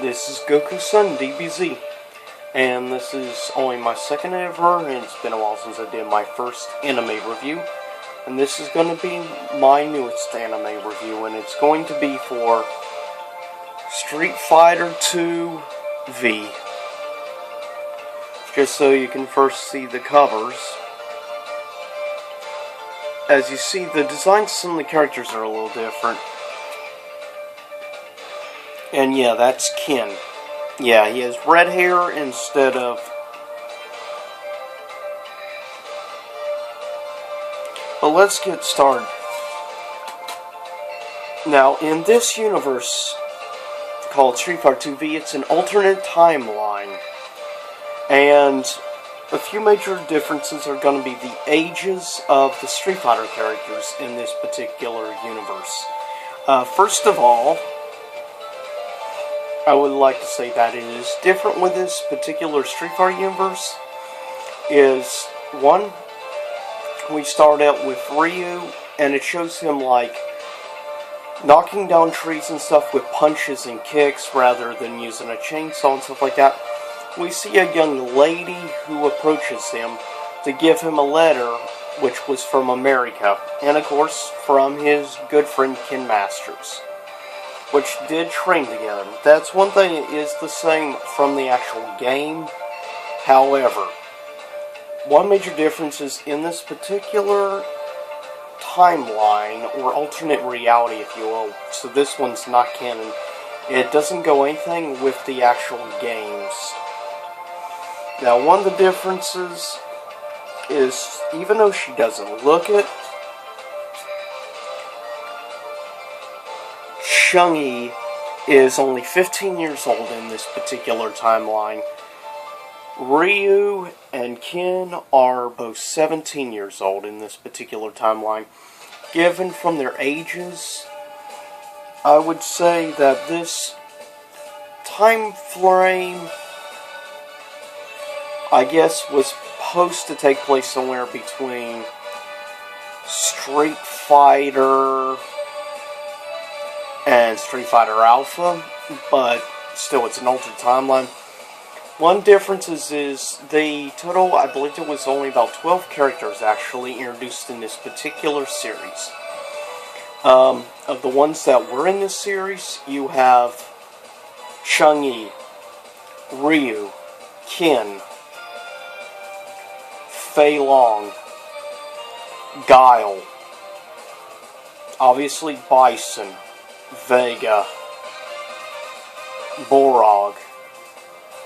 This is Goku-san DBZ, and this is only my second ever, and it's been a while since I did my first anime review, and this is going to be my newest anime review, and it's going to be for Street Fighter 2 V. Just so you can first see the covers. As you see, the designs of some of the characters are a little different. And yeah, that's Ken. Yeah, he has red hair instead of... But let's get started. Now, in this universe called Street Fighter 2 V, it's an alternate timeline. And a few major differences are going to be the ages of the Street Fighter characters in this particular universe. First of all, I would like to say that it is different with this particular Street Fighter universe. Is one, we start out with Ryu, and it shows him like knocking down trees and stuff with punches and kicks rather than using a chainsaw and stuff like that. We see a young lady who approaches him to give him a letter, which was from America, and of course from his good friend Ken Masters, which did train together. That's one thing that is the same from the actual game. However, one major difference is in this particular timeline, or alternate reality if you will, so this one's not canon, it doesn't go anything with the actual games. Now, one of the differences is, even though she doesn't look it, Chun-Li is only 15 years old in this particular timeline. Ryu and Ken are both 17 years old in this particular timeline. Given from their ages, I would say that this time frame, I guess, was supposed to take place somewhere between Street Fighter and Street Fighter Alpha, but still it's an altered timeline. One difference is the total, I believe it was only about 12 characters actually introduced in this particular series. Of the ones that were in this series, you have Chun-Li, Ryu, Ken, Fei Long, Guile, obviously Bison, Vega, Borog,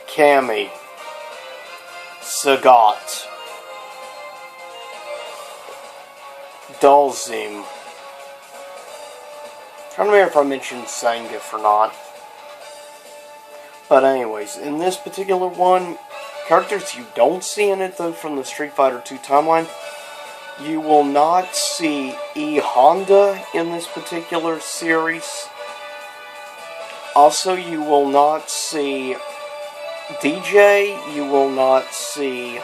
Cammy, Sagat, Dhalsim. I don't remember if I mentioned Zangief or not. But anyways, in this particular one, characters you don't see in it though from the Street Fighter 2 timeline, you will not see E Honda in this particular series. Also, you will not see DJ, you will not see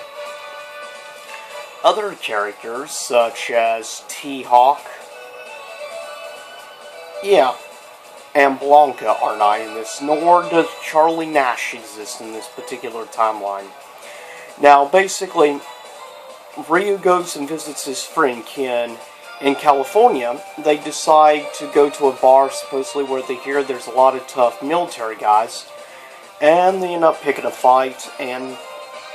other characters such as T-Hawk. Yeah, and Blanca are not in this, nor does Charlie Nash exist in this particular timeline. Now, basically, Ryu goes and visits his friend Ken in California. They decide to go to a bar, supposedly where they hear there's a lot of tough military guys, and they end up picking a fight, and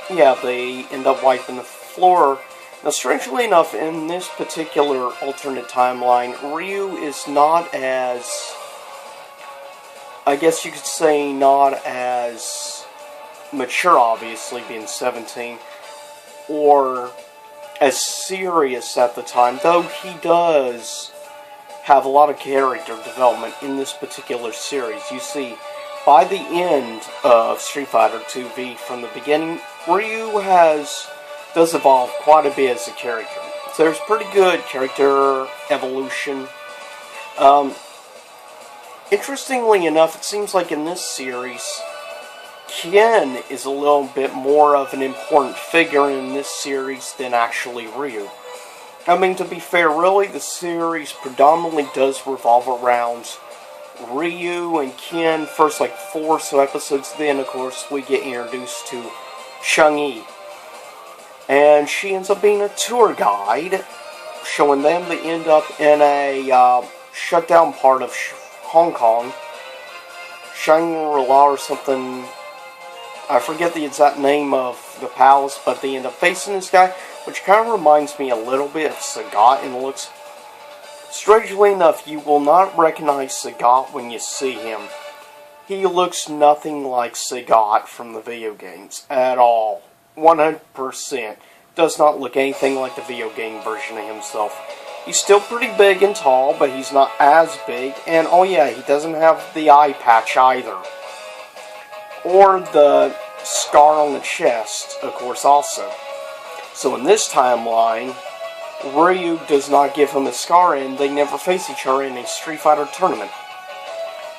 yeah, they end up wiping the floor. Now, strangely enough, in this particular alternate timeline, Ryu is not as, I guess you could say, not as mature, obviously, being 17, or as serious at the time, though he does have a lot of character development in this particular series. You see, by the end of Street Fighter 2 V, from the beginning, Ryu does evolve quite a bit as a character. So there's pretty good character evolution. Interestingly enough, it seems like in this series, Ken is a little bit more of an important figure in this series than actually Ryu. I mean, to be fair, really, the series predominantly does revolve around Ryu and Ken, first like 4 or so episodes, then of course we get introduced to Chun-Yi. And she ends up being a tour guide, showing them they end up in a shut down part of Hong Kong, Shangri-La or something. I forget the exact name of the palace, but they end up facing this guy, which kind of reminds me a little bit of Sagat in looks. Strangely enough, you will not recognize Sagat when you see him. He looks nothing like Sagat from the video games at all. 100%. Does not look anything like the video game version of himself. He's still pretty big and tall, but he's not as big. And oh yeah, he doesn't have the eye patch either. Or the scar on the chest, of course, also. So in this timeline, Ryu does not give him a scar and they never face each other in a Street Fighter tournament.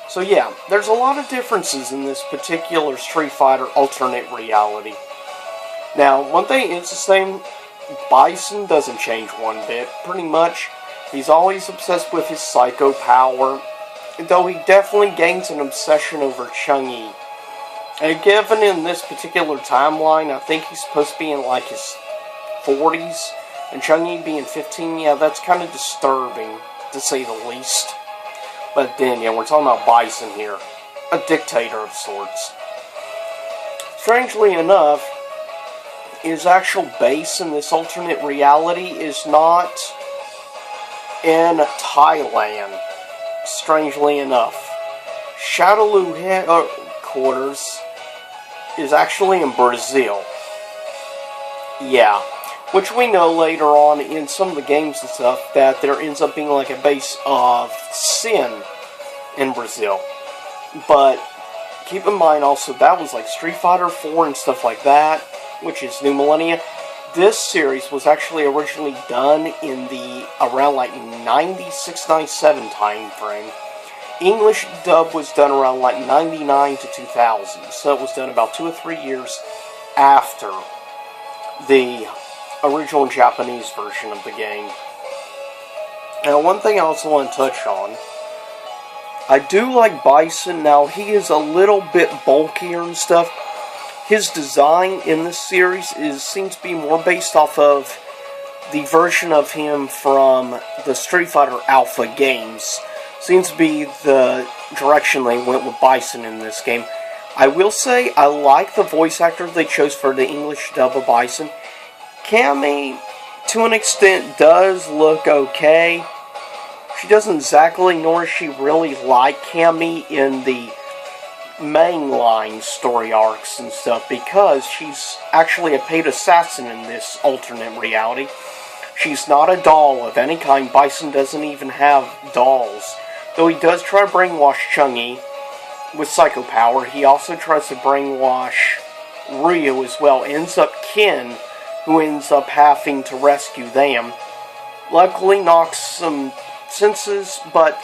So yeah, there's a lot of differences in this particular Street Fighter alternate reality. Now, one thing is the same, Bison doesn't change one bit, pretty much. He's always obsessed with his psycho power, though he definitely gains an obsession over Chun-Yi. And given in this particular timeline, I think he's supposed to be in like his 40s, and Chun-Yi being 15, yeah, that's kind of disturbing, to say the least. But then, yeah, we're talking about Bison here, a dictator of sorts. Strangely enough, his actual base in this alternate reality is not in Thailand, strangely enough. Shadaloo headquarters is actually in Brazil. Yeah, which we know later on in some of the games and stuff that there ends up being like a base of Sin in Brazil. But keep in mind also that was like Street Fighter 4 and stuff like that, which is New Millennia. This series was actually originally done in the around like 96-97 time frame. English dub was done around like 99 to 2000, so it was done about 2 or 3 years after the original Japanese version of the game. Now, one thing I also want to touch on, I do like Bison. Now, he is a little bit bulkier and stuff. His design in this series seems to be more based off of the version of him from the Street Fighter Alpha games. Seems to be the direction they went with Bison in this game. I will say, I like the voice actor they chose for the English dub of Bison. Cammy, to an extent, does look okay. She doesn't exactly, nor is she really like Cammy in the mainline story arcs and stuff, because she's actually a paid assassin in this alternate reality. She's not a doll of any kind. Bison doesn't even have dolls. Though he does try to brainwash Chun-Yi with psycho power, he also tries to brainwash Ryu as well. Ends up Ken, who ends up having to rescue them. Luckily knocks some senses, but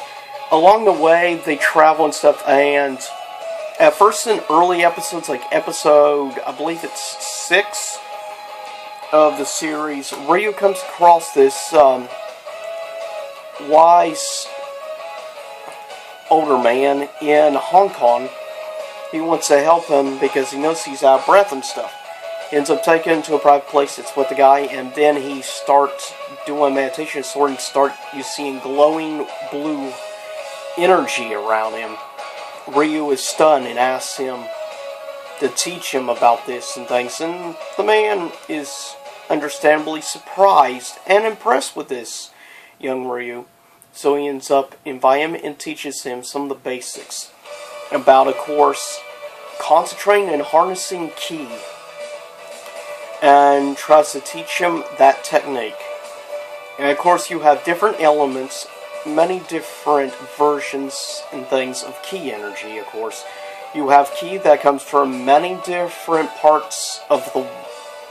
along the way they travel and stuff, and at first in early episodes, like episode, I believe it's 6 of the series, Ryu comes across this wise older man in Hong Kong. He wants to help him because he knows he's out of breath and stuff. He ends up taking him to a private place that's with the guy, and then he starts doing meditation sort and you seeing glowing blue energy around him. Ryu is stunned and asks him to teach him about this and things, and the man is understandably surprised and impressed with this young Ryu. So he ends up inviting him and teaches him some of the basics about, of course, concentrating and harnessing ki, and tries to teach him that technique. And of course you have different elements, many different versions and things of ki energy, of course. You have ki that comes from many different parts of the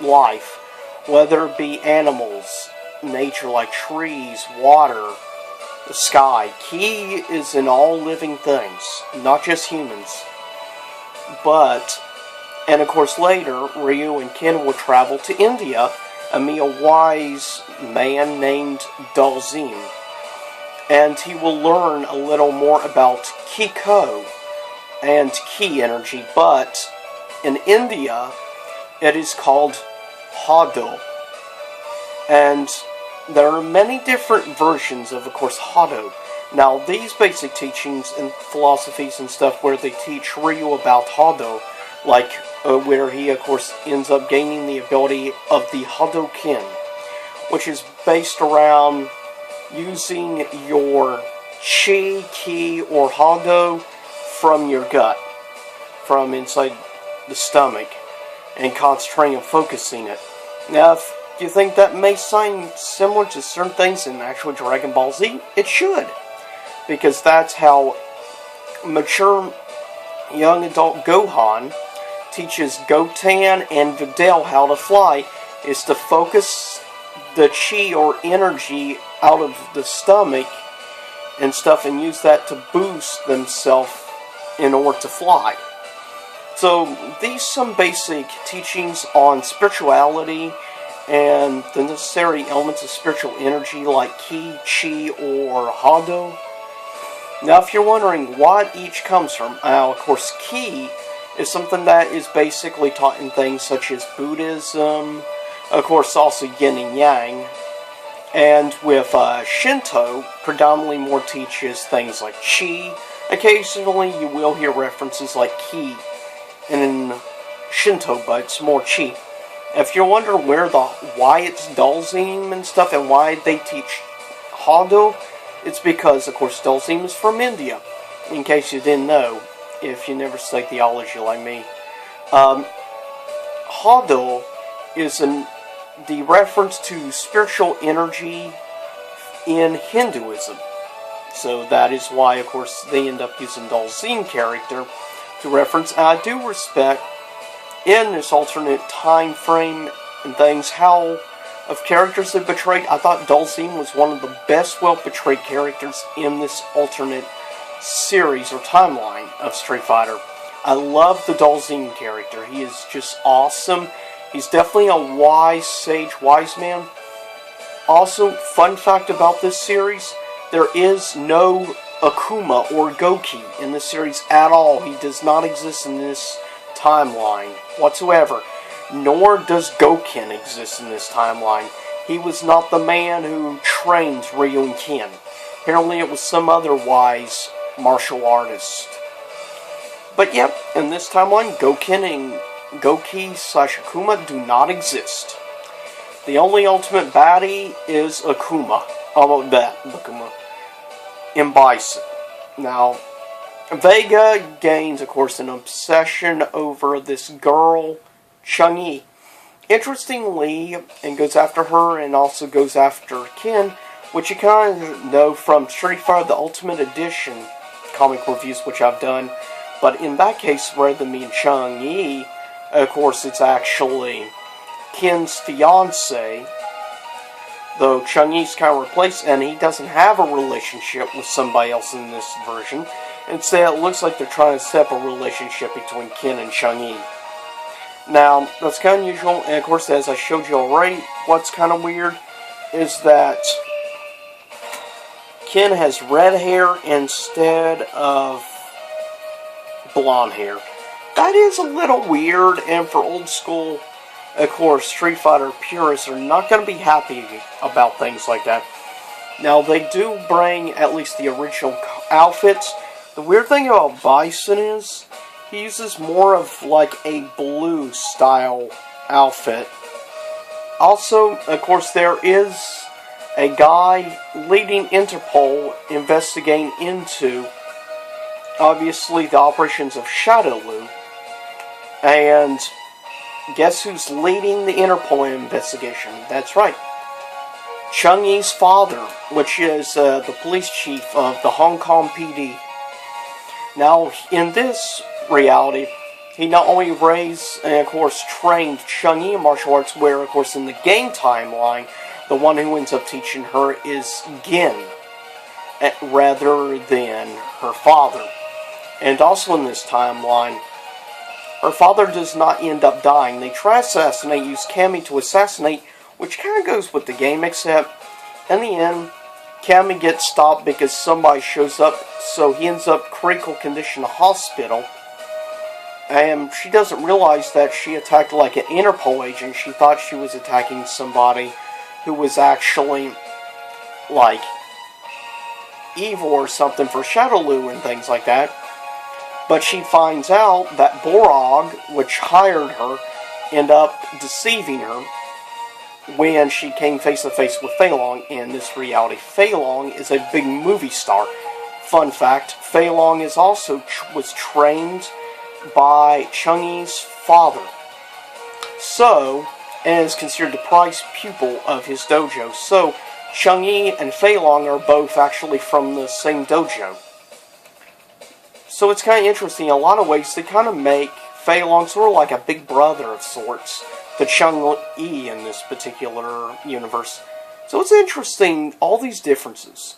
life, whether it be animals, nature like trees, water, the sky. Ki is in all living things, not just humans. And of course later, Ryu and Ken will travel to India and meet a wise man named Dalzim. and he will learn a little more about Kiko and Ki energy, but in India it is called Hado. And there are many different versions of course, Hado. Now, these basic teachings and philosophies and stuff where they teach Ryu about Hado, like where he, of course, ends up gaining the ability of the Hadoken, which is based around using your Chi, Ki, or Hado from your gut, from inside the stomach, and concentrating and focusing it. Now, if you think that may sound similar to certain things in actual Dragon Ball Z, it should. Because that's how mature young adult Gohan teaches Goten and Videl how to fly, is to focus the chi or energy out of the stomach and stuff and use that to boost themselves in order to fly. So these some basic teachings on spirituality and the necessary elements of spiritual energy like Ki, Chi, or Hado. Now, if you're wondering what each comes from, of course, Ki is something that is basically taught in things such as Buddhism, of course, also Yin and Yang, and with Shinto, predominantly more teaches things like Chi. Occasionally, you will hear references like Ki in Shinto, but it's more Chi. If you're wondering why it's Dhalsim and stuff, and why they teach Hado, it's because, of course, Dhalsim is from India, in case you didn't know, if you never studied theology like me. Hado is the reference to spiritual energy in Hinduism. So that is why, of course, they end up using Dhalsim character to reference. And I do respect, in this alternate time frame and things, how of characters that betrayed, I thought Dhalsim was one of the best well-portrayed characters in this alternate series or timeline of Street Fighter. I love the Dhalsim character. He is just awesome. He's definitely a wise sage, wise man. Also, fun fact about this series, there is no Akuma or Goki in this series at all. He does not exist in this timeline whatsoever. Nor does Goken exist in this timeline. He was not the man who trained Ryu and Ken. Apparently it was some other wise martial artist. But yep, in this timeline, Goken and Goki/Akuma do not exist. The only ultimate baddie is Akuma. Akuma. In Bison. Now, Vega gains, of course, an obsession over this girl, Chun-Yi. Interestingly, and goes after her and also goes after Ken, which you kind of know from Street Fighter the Ultimate Edition comic reviews, which I've done. But in that case, rather than being Chun-Yi, of course, it's actually Ken's fiance. Though Chun-Yi's kind of replaced, and he doesn't have a relationship with somebody else in this version. Instead, it looks like they're trying to set up a relationship between Ken and Chun-Yi. Now, that's kind of unusual, and of course, as I showed you already, what's kind of weird is that Ken has red hair instead of blonde hair. That is a little weird, and for old school, of course, Street Fighter purists are not going to be happy about things like that. Now, they do bring at least the original outfits. The weird thing about Bison is he uses more of like a blue style outfit. Also, of course, there is a guy leading Interpol investigating into, obviously, the operations of Shadowloo. And guess who's leading the Interpol investigation? That's right. Chun-Yi's father, which is the police chief of the Hong Kong PD. Now, in this reality, he not only raised and, of course, trained Chun-Yi in martial arts, where, of course, in the game timeline, the one who ends up teaching her is Gin, rather than her father. And also in this timeline, her father does not end up dying. They try to assassinate, use Cammy to assassinate, which kind of goes with the game, except in the end, Cammy gets stopped because somebody shows up, so he ends up critical condition in the hospital. And she doesn't realize that she attacked like an Interpol agent. She thought she was attacking somebody who was actually like evil or something for Shadowloo and things like that. But she finds out that Borog, which hired her, ended up deceiving her when she came face to face with Fei Long in this reality. Fei Long is a big movie star. Fun fact, Fei Long is also was trained by Chang'e's father. So, and is considered the prized pupil of his dojo. So, Chang'e and Fei Long are both actually from the same dojo. So it's kind of interesting. In a lot of ways, they kind of make Fei Long sort of like a big brother of sorts to Chang'e in this particular universe. So it's interesting, all these differences.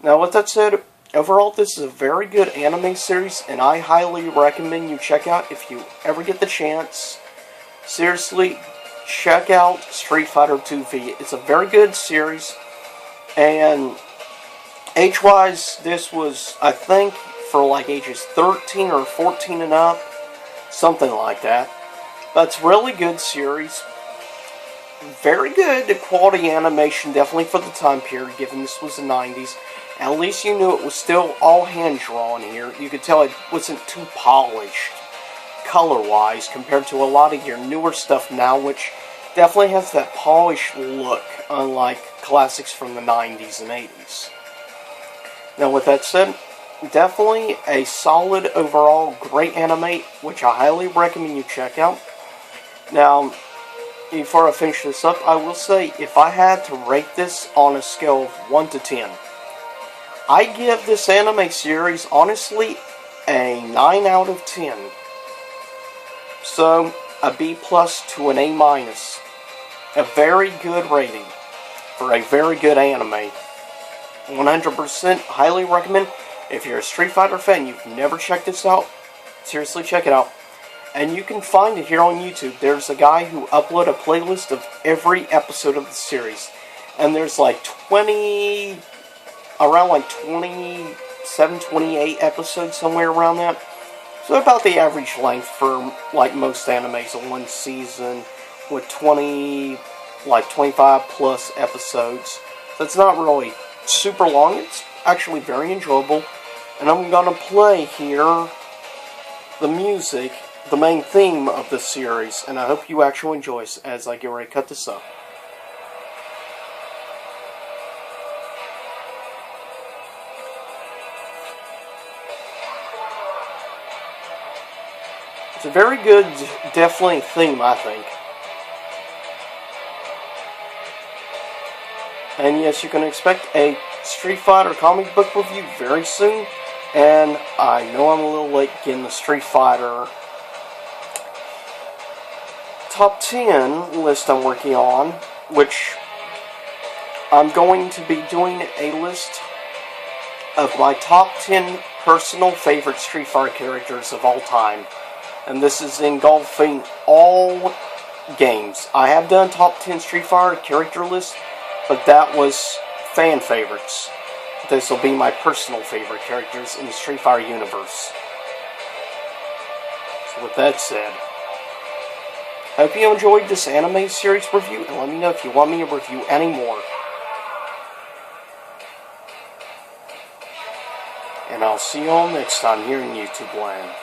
Now, with that said, overall, this is a very good anime series, and I highly recommend you check out if you ever get the chance. Seriously, check out Street Fighter 2V. It's a very good series, and age-wise, this was, I think, for like ages 13 or 14 and up, something like that. That's a really good series. Very good quality animation, definitely for the time period, given this was the 90s. At least you knew it was still all hand-drawn here. You could tell it wasn't too polished, color-wise, compared to a lot of your newer stuff now, which definitely has that polished look, unlike classics from the 90s and 80s. Now, with that said, definitely a solid overall, great anime, which I highly recommend you check out. Now, before I finish this up, I will say, if I had to rate this on a scale of 1 to 10, I give this anime series, honestly, a 9 out of 10. So, a B plus to an A minus. A very good rating for a very good anime. 100% highly recommend. If you're a Street Fighter fan, you've never checked this out, seriously check it out. And you can find it here on YouTube. There's a guy who uploaded a playlist of every episode of the series. And there's like around like 27, 28 episodes, somewhere around that. So about the average length for like most animes of one season with 25 plus episodes. So it's not really super long. It's actually very enjoyable. And I'm gonna play here the music, the main theme of the series, and I hope you actually enjoy it as I get ready to cut this up. It's a very good, definitely theme, I think. And yes, you can expect a Street Fighter comic book review very soon. And I know I'm a little late getting the Street Fighter top 10 list I'm working on, which I'm going to be doing a list of my top 10 personal favorite Street Fighter characters of all time. And this is engulfing all games. I have done top 10 Street Fighter character list, but that was fan favorites. This will be my personal favorite characters in the Street Fighter universe. So with that said, I hope you enjoyed this anime series review, and let me know if you want me to review any more. And I'll see you all next time here in YouTube land.